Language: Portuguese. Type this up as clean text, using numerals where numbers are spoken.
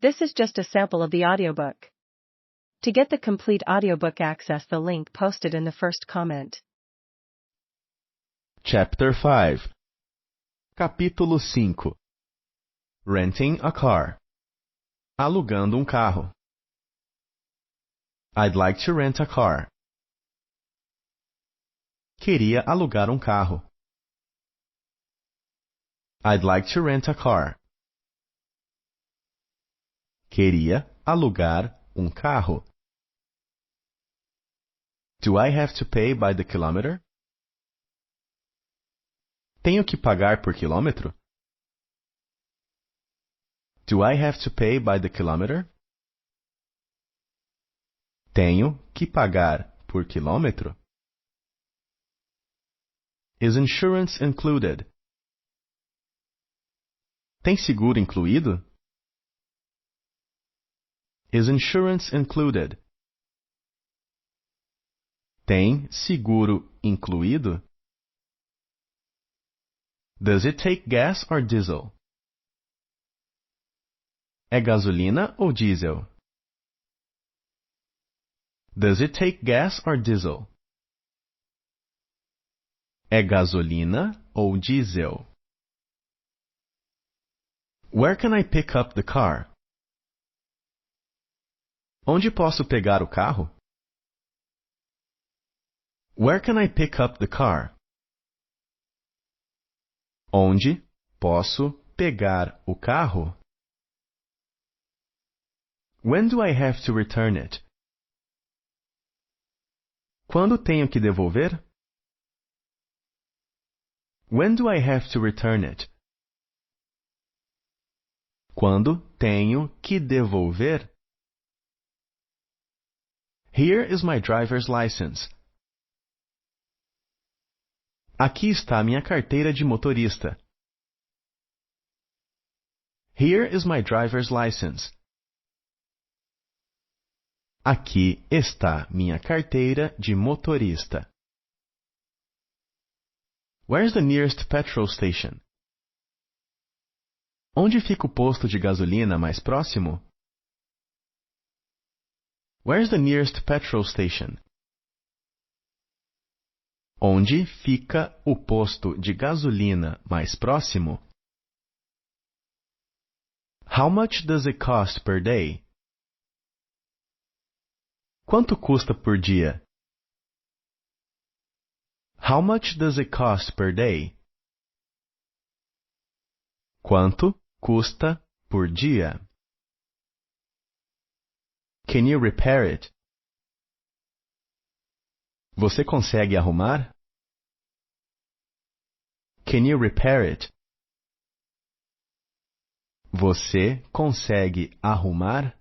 This is just a sample of the audiobook. To get the complete audiobook, access the link posted in the first comment. Chapter 5 Capítulo 5 Renting a car. Alugando carro. I'd like to rent a car. Queria alugar carro. I'd like to rent a car. Queria alugar carro. Do I have to pay by the kilometer? Tenho que pagar por quilômetro? Do I have to pay by the kilometer? Tenho que pagar por quilômetro? Is insurance included? Tem seguro incluído? Is insurance included? Tem seguro incluído? Does it take gas or diesel? É gasolina ou diesel? Does it take gas or diesel? É gasolina ou diesel? Where can I pick up the car? Onde posso pegar o carro? Where can I pick up the car? Onde posso pegar o carro? When do I have to return it? Quando tenho que devolver? When do I have to return it? Quando tenho que devolver? Here is my driver's license. Aqui está minha carteira de motorista. Here is my driver's license. Aqui está minha carteira de motorista. Where's the nearest petrol station? Onde fica o posto de gasolina mais próximo? Where's the nearest petrol station? Onde fica o posto de gasolina mais próximo? How much does it cost per day? Quanto custa por dia? How much does it cost per day? Quanto custa por dia? Can you repair it? Você consegue arrumar? Can you repair it? Você consegue arrumar?